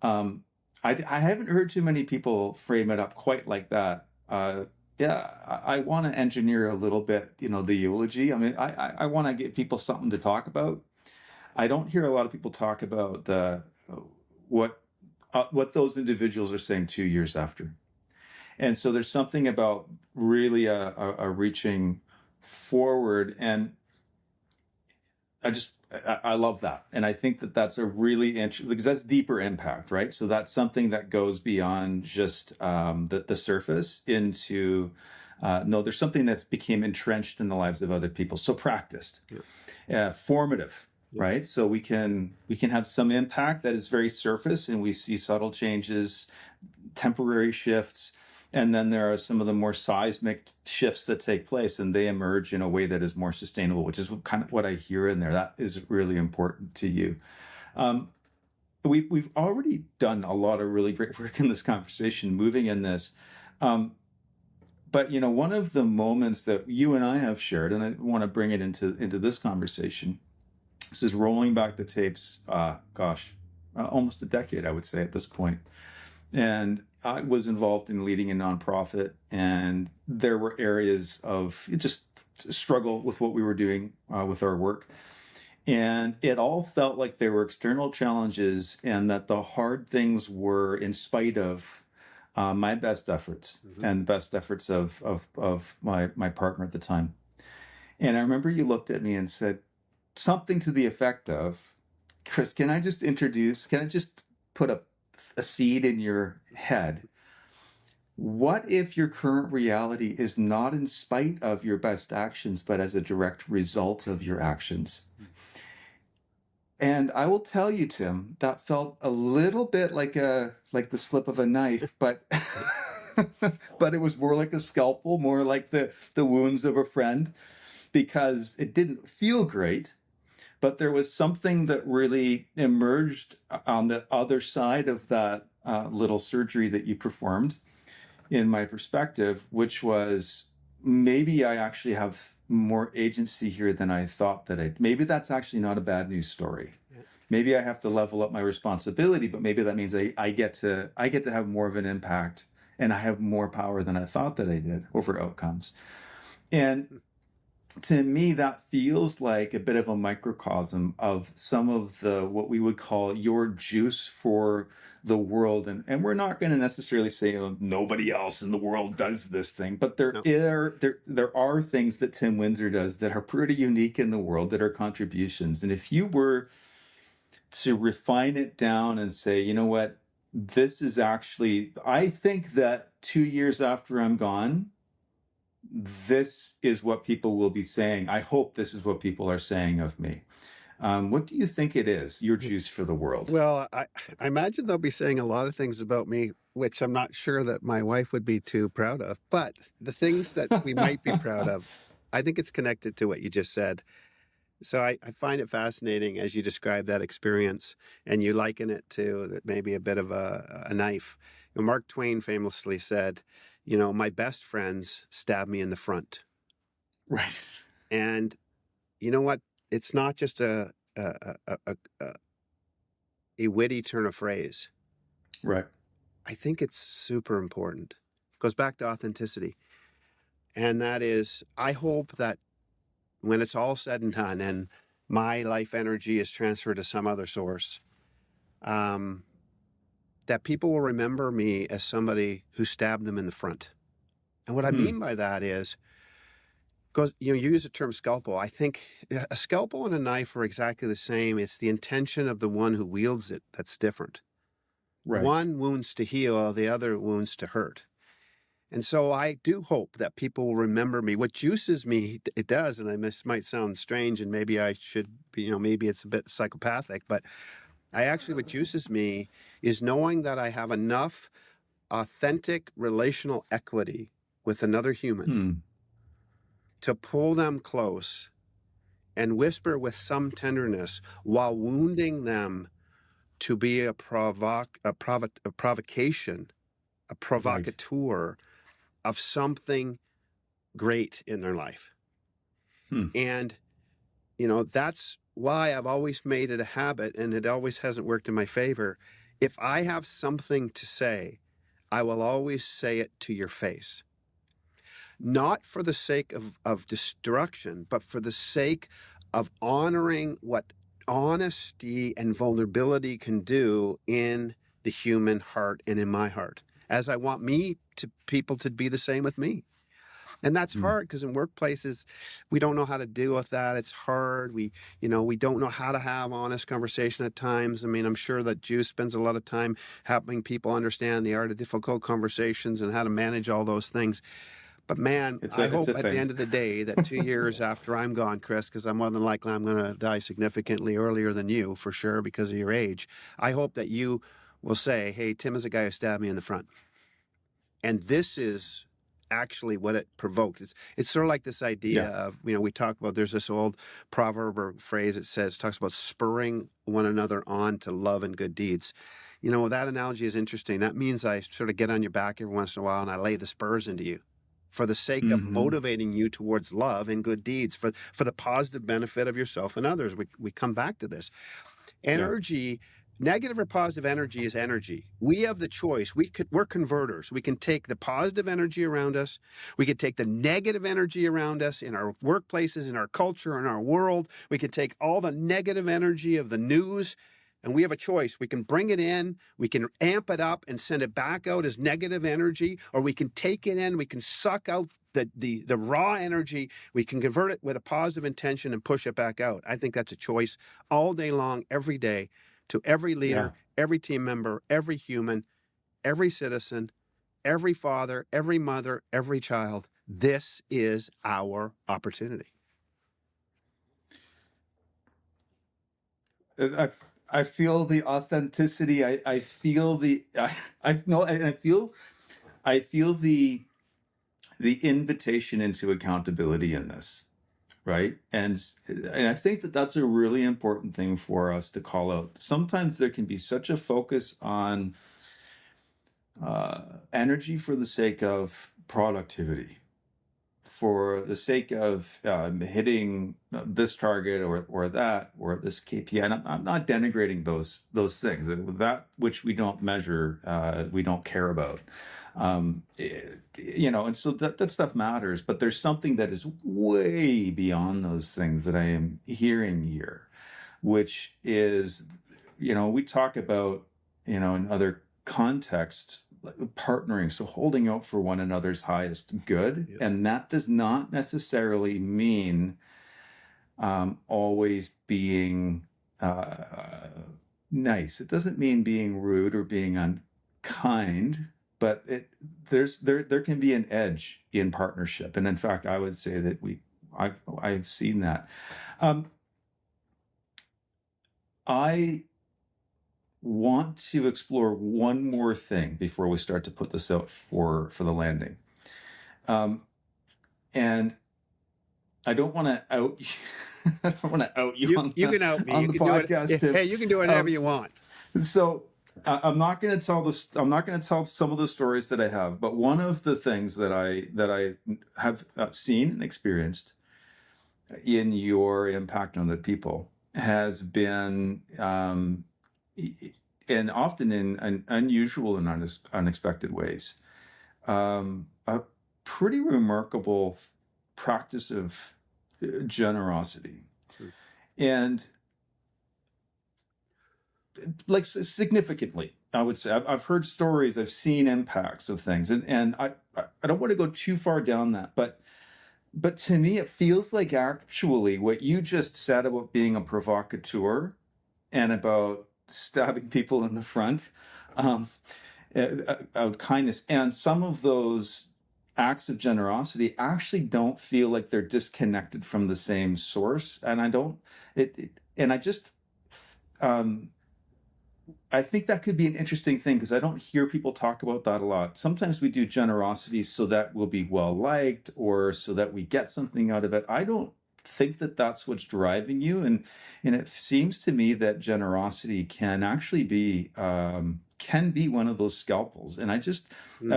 Speaker 2: um, I haven't heard too many people frame it up quite like that. Yeah, I want to engineer a little bit, the eulogy. I mean, I want to give people something to talk about. I don't hear a lot of people talk about what what those individuals are saying 2 years after. And so there's something about really a reaching forward, and I love that, and I think that that's a really interesting, because that's deeper impact, right? So that's something that goes beyond just the surface into no, there's something that's became entrenched in the lives of other people. So practiced,
Speaker 1: Yeah.
Speaker 2: formative,
Speaker 1: Yeah.
Speaker 2: right? So we can have some impact that is very surface, and we see subtle changes, temporary shifts, and then there are some of the more seismic shifts that take place, and they emerge in a way that is more sustainable, which is kind of what I hear in there. That is really important to you. Um, we've already done a lot of really great work in this conversation, moving in this. But one of the moments that you and I have shared, and I want to bring it into this conversation, this is rolling back the tapes. Almost a decade, I would say, at this point. And I was involved in leading a nonprofit, and there were areas of just struggle with what we were doing with our work. And it all felt like there were external challenges, and that the hard things were in spite of my best efforts
Speaker 1: Mm-hmm.
Speaker 2: and the best efforts of my partner at the time. And I remember you looked at me and said something to the effect of, Kris, can I just put a seed in your head? What if your current reality is not in spite of your best actions, but as a direct result of your actions? And I will tell you, Tim, that felt a little bit like the slip of a knife, but but it was more like a scalpel, more like the wounds of a friend, because it didn't feel great, but there was something that really emerged on the other side of that little surgery that you performed, in my perspective, which was maybe I actually have more agency here than I thought that I. Maybe that's actually not a bad news story.
Speaker 1: Yeah.
Speaker 2: Maybe I have to level up my responsibility, but maybe that means I get to have more of an impact, and I have more power than I thought that I did over outcomes. And to me, that feels like a bit of a microcosm of some of the what we would call your juice for the world. And we're not going to necessarily say, oh, nobody else in the world does this thing, but
Speaker 1: No.
Speaker 2: there are things that Tim Windsor does that are pretty unique in the world, that are contributions. And if you were to refine it down and say, you know what, this is actually, I think that 2 years after I'm gone, this is what people will be saying. I hope this is what people are saying of me. What do you think it is, your juice for the world?
Speaker 1: Well, I imagine they'll be saying a lot of things about me, which I'm not sure that my wife would be too proud of. But the things that we might be proud of, I think it's connected to what you just said. So I find it fascinating as you describe that experience, and you liken it to that maybe a bit of a knife. You know, Mark Twain famously said, you know, my best friends stab me in the front.
Speaker 2: Right.
Speaker 1: And you know what? It's not just a witty turn of phrase.
Speaker 2: Right.
Speaker 1: I think it's super important. It goes back to authenticity. And that is, I hope that when it's all said and done and my life energy is transferred to some other source, that people will remember me as somebody who stabbed them in the front. And what I mean by that is, because you use the term scalpel. I think a scalpel and a knife are exactly the same. It's the intention of the one who wields it that's different.
Speaker 2: Right.
Speaker 1: One wounds to heal, the other wounds to hurt. And so I do hope that people will remember me. What juices me, it does, and this might sound strange, and maybe I should be, maybe it's a bit psychopathic, but what juices me is knowing that I have enough authentic relational equity with another human to pull them close and whisper with some tenderness while wounding them to be a provocation, a provocateur, right, of something great in their life. And, that's why I've always made it a habit, and it always hasn't worked in my favor. If I have something to say, I will always say it to your face. Not for the sake of destruction, but for the sake of honoring what honesty and vulnerability can do in the human heart and in my heart, as I want people to be the same with me. And that's hard because in workplaces, we don't know how to deal with that. It's hard. We don't know how to have honest conversation at times. I mean, I'm sure that Juice spends a lot of time helping people understand the art of difficult conversations and how to manage all those things. But man, I hope at the end of the day that 2 years after I'm gone, Kris, because I'm more than likely I'm going to die significantly earlier than you, for sure, because of your age. I hope that you will say, hey, Tim is a guy who stabbed me in the front. And this is actually what it provoked. It's sort of like this idea of, we talk about, there's this old proverb or phrase that talks about spurring one another on to love and good deeds. That analogy is interesting. That means I sort of get on your back every once in a while and I lay the spurs into you for the sake of motivating you towards love and good deeds, for the positive benefit of yourself and others. We come back to this. Energy, negative or positive energy is energy. We have the choice. We're converters. We can take the positive energy around us. We can take the negative energy around us in our workplaces, in our culture, in our world. We can take all the negative energy of the news, and we have a choice. We can bring it in, we can amp it up and send it back out as negative energy, or we can take it in, we can suck out the raw energy, we can convert it with a positive intention and push it back out. I think that's a choice all day long, every day, to every leader, every team member, every human, every citizen, every father, every mother, every child, this is our opportunity.
Speaker 2: I feel the authenticity. I feel the I no, and I feel the invitation into accountability in this, right? And I think that that's a really important thing for us to call out. Sometimes there can be such a focus on energy for the sake of productivity, for the sake of hitting this target or that or this KPI. And I'm not denigrating those things. That which we don't measure, we don't care about. And so that stuff matters. But there's something that is way beyond those things that I am hearing here, which is, we talk about, in other contexts, partnering, so holding out for one another's highest good.
Speaker 1: Yep.
Speaker 2: And that does not necessarily mean always being nice. It doesn't mean being rude or being unkind, but there can be an edge in partnership. And in fact, I would say that I've seen that. I want to explore one more thing before we start to put this out for the landing. And I don't want to out you. I don't want to out you,
Speaker 1: You can out me.
Speaker 2: on
Speaker 1: You
Speaker 2: the
Speaker 1: can do it.
Speaker 2: podcast.
Speaker 1: Hey, you can do whatever you want.
Speaker 2: So I'm not going to tell this. I'm not going to tell some of the stories that I have. But one of the things that I have seen and experienced in your impact on the people has been, and often in unusual and unexpected ways, a pretty remarkable practice of generosity. And like significantly, I would say, I've heard stories, I've seen impacts of things, and I don't want to go too far down that, but to me, it feels like actually what you just said about being a provocateur and about stabbing people in the front, out of kindness, and some of those acts of generosity actually don't feel like they're disconnected from the same source. And I think that could be an interesting thing because I don't hear people talk about that a lot. Sometimes we do generosity so that we'll be well liked or so that we get something out of it. I don't think that that's what's driving you, and it seems to me that generosity can actually be one of those scalpels. And I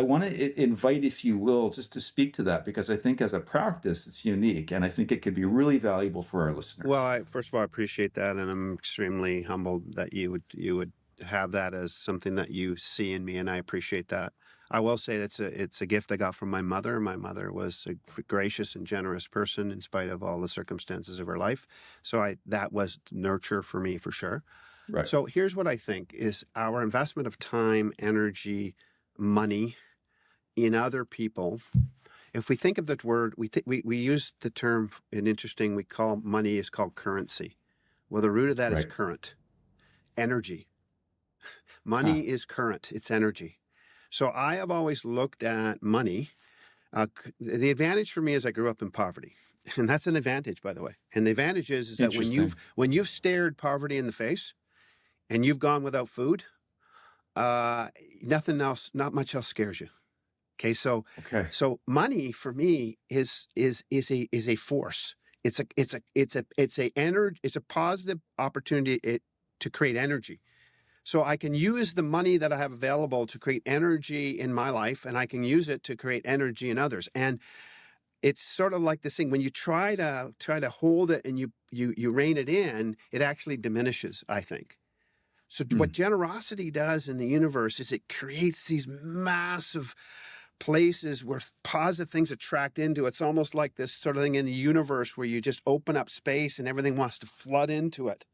Speaker 2: want to invite, if you will, just to speak to that, because I think as a practice it's unique, and I think it could be really valuable for our listeners.
Speaker 1: Well, first of all, I appreciate that, and I'm extremely humbled that you would have that as something that you see in me, and I appreciate that. I will say it's a gift I got from my mother. My mother was a gracious and generous person in spite of all the circumstances of her life. So that was nurture for me for sure.
Speaker 2: Right.
Speaker 1: So here's what I think is our investment of time, energy, money in other people. If we think of the word, we use the term, and interesting, we call money is called currency. Well, the root of that is current, energy. Money is current, it's energy. So I have always looked at money. The advantage for me is I grew up in poverty, and that's an advantage, by the way. And the advantage is that when you've stared poverty in the face, and you've gone without food, nothing else, not much else scares you. Okay, so money for me is a force. It's a positive opportunity to create energy. So I can use the money that I have available to create energy in my life, and I can use it to create energy in others. And it's sort of like this thing, when you try to hold it and you rein it in, it actually diminishes, I think. So what generosity does in the universe is it creates these massive places where positive things attract into. It's almost like this sort of thing in the universe where you just open up space and everything wants to flood into it.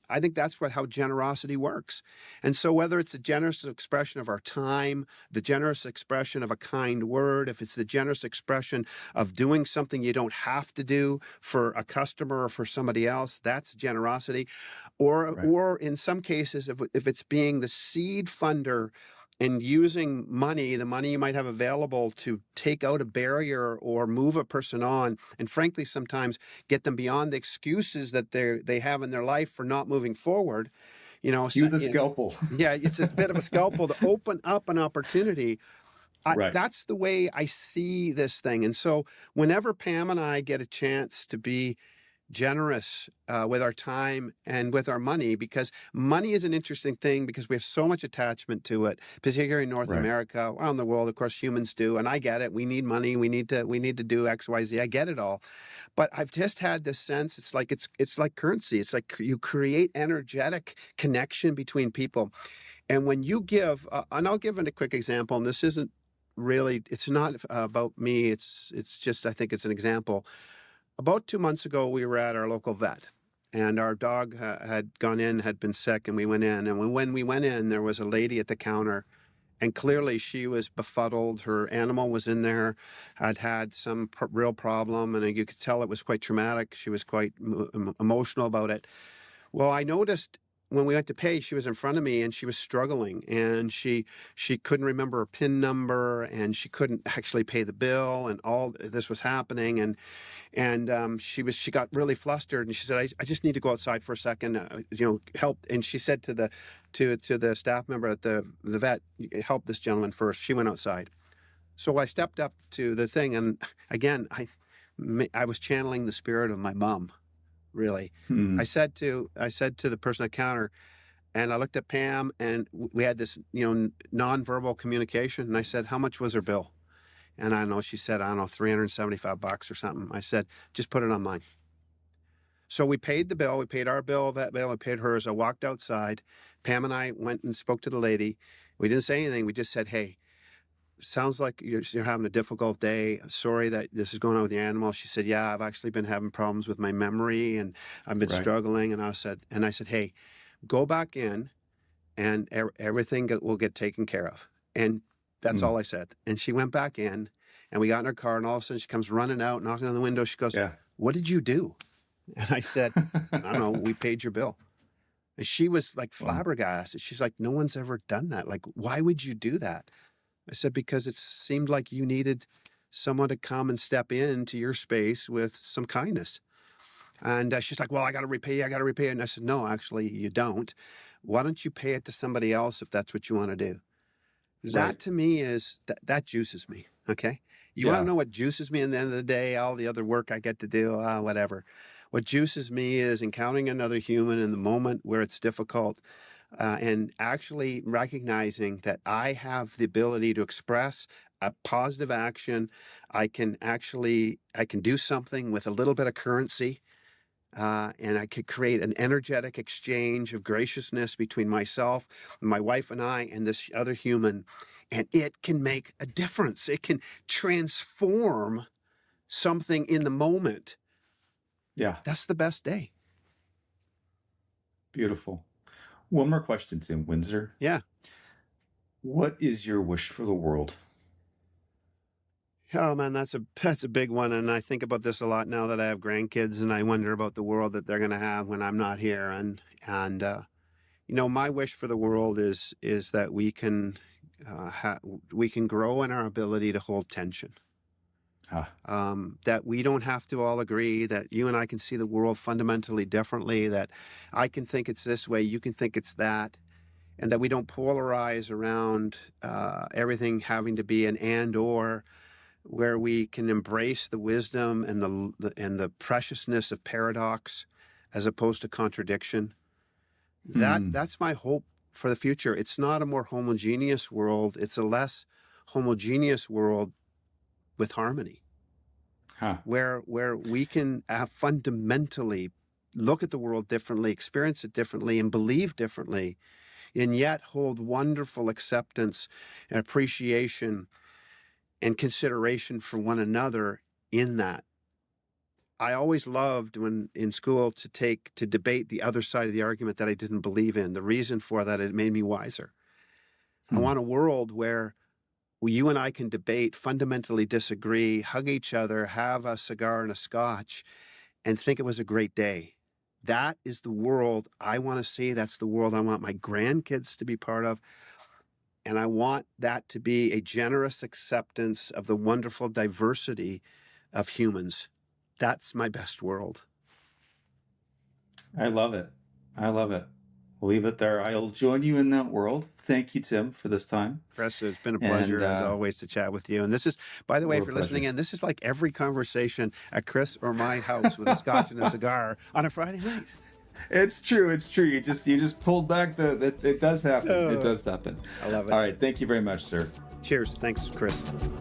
Speaker 1: I think that's how generosity works. And so whether it's a generous expression of our time, the generous expression of a kind word, if it's the generous expression of doing something you don't have to do for a customer or for somebody else, that's generosity. Or in some cases, if it's being the seed funder and using money, the money you might have available to take out a barrier or move a person on, and frankly, sometimes get them beyond the excuses that they have in their life for not moving forward.
Speaker 2: Cue the scalpel.
Speaker 1: Yeah, it's a bit of a scalpel to open up an opportunity.
Speaker 2: Right.
Speaker 1: That's the way I see this thing. And so whenever Pam and I get a chance to be generous with our time and with our money, because money is an interesting thing because we have so much attachment to it, particularly in North
Speaker 2: Right.
Speaker 1: America, around the world. Of course, humans do, and I get it. We need money. We need to do X, Y, Z. I get it all, but I've just had this sense. It's like currency. It's like you create energetic connection between people, and when you give, and I'll give it a quick example. And this isn't really. It's not about me. It's just. I think it's an example. About 2 months ago, we were at our local vet, and our dog had gone in, had been sick, and we went in. And when we went in, there was a lady at the counter, and clearly she was befuddled. Her animal was in there, had some real problem, and you could tell it was quite traumatic. She was quite emotional about it. Well, I noticed when we went to pay, she was in front of me and she was struggling, and she couldn't remember her PIN number, and she couldn't actually pay the bill, and all this was happening, and she got really flustered, and she said, I just need to go outside for a second, help. And she said to the staff member at the vet, help this gentleman first. She went outside. So I stepped up to the thing, and again, I was channeling the spirit of my mom. Really. I said to the person at the counter, and I looked at Pam, and we had this, nonverbal communication. And I said, how much was her bill? And I don't know, she said, I don't know, $375 or something. I said, just put it on mine. So we paid the bill. We paid our bill, that bill, we paid hers. I walked outside. Pam and I went and spoke to the lady. We didn't say anything. We just said, hey, sounds like you're having a difficult day. Sorry that this is going on with your animal. She said, yeah, I've actually been having problems with my memory, and I've been struggling. And I said, hey, go back in, and everything will get taken care of. And that's all I said. And she went back in, and we got in her car, and all of a sudden she comes running out, knocking on the window. She goes, what did you do? And I said, I don't know, we paid your bill. And she was like flabbergasted. She's like, no one's ever done that. Like, why would you do that? I said, because it seemed like you needed someone to come and step into your space with some kindness. And she's like, well, I got to repay you. And I said, no, actually, you don't. Why don't you pay it to somebody else if that's what you want to do? That to me is, that juices me, okay? You want to know what juices me at the end of the day, all the other work I get to do, whatever. What juices me is encountering another human in the moment where it's difficult, and actually recognizing that I have the ability to express a positive action. I can do something with a little bit of currency, and I could create an energetic exchange of graciousness between myself, my wife and I, and this other human, and it can make a difference. It can transform something in the moment.
Speaker 2: Yeah.
Speaker 1: That's the best day.
Speaker 2: Beautiful. One more question, Tim Windsor.
Speaker 1: Yeah.
Speaker 2: What is your wish for the world?
Speaker 1: Oh man, that's a big one, and I think about this a lot now that I have grandkids, and I wonder about the world that they're going to have when I'm not here. And my wish for the world is that we can grow in our ability to hold tension. That we don't have to all agree, that you and I can see the world fundamentally differently, that I can think it's this way, you can think it's that, and that we don't polarize around everything having to be an and or, where we can embrace the wisdom and the preciousness of paradox as opposed to contradiction. That's my hope for the future. It's not a more homogeneous world. It's a less homogeneous world with harmony, where we can fundamentally look at the world differently, experience it differently, and believe differently, and yet hold wonderful acceptance and appreciation and consideration for one another in that. I always loved when in school to debate the other side of the argument that I didn't believe in. The reason for that, it made me wiser. I want a world where you and I can debate, fundamentally disagree, hug each other, have a cigar and a scotch, and think it was a great day. That is the world I want to see. That's the world I want my grandkids to be part of. And I want that to be a generous acceptance of the wonderful diversity of humans. That's my best world.
Speaker 2: I love it. I love it. We'll leave it there. I'll join you in that world. Thank you, Tim, for this time.
Speaker 1: Kris, it's been a pleasure, as always, to chat with you. And this is, by the way, if you're listening in, this is like every conversation at Kris or my house with a scotch and a cigar on a Friday night.
Speaker 2: It's true. It's true. You just pulled back it does happen. It does happen.
Speaker 1: I love it.
Speaker 2: All right. Thank you very much, sir.
Speaker 1: Cheers. Thanks, Kris.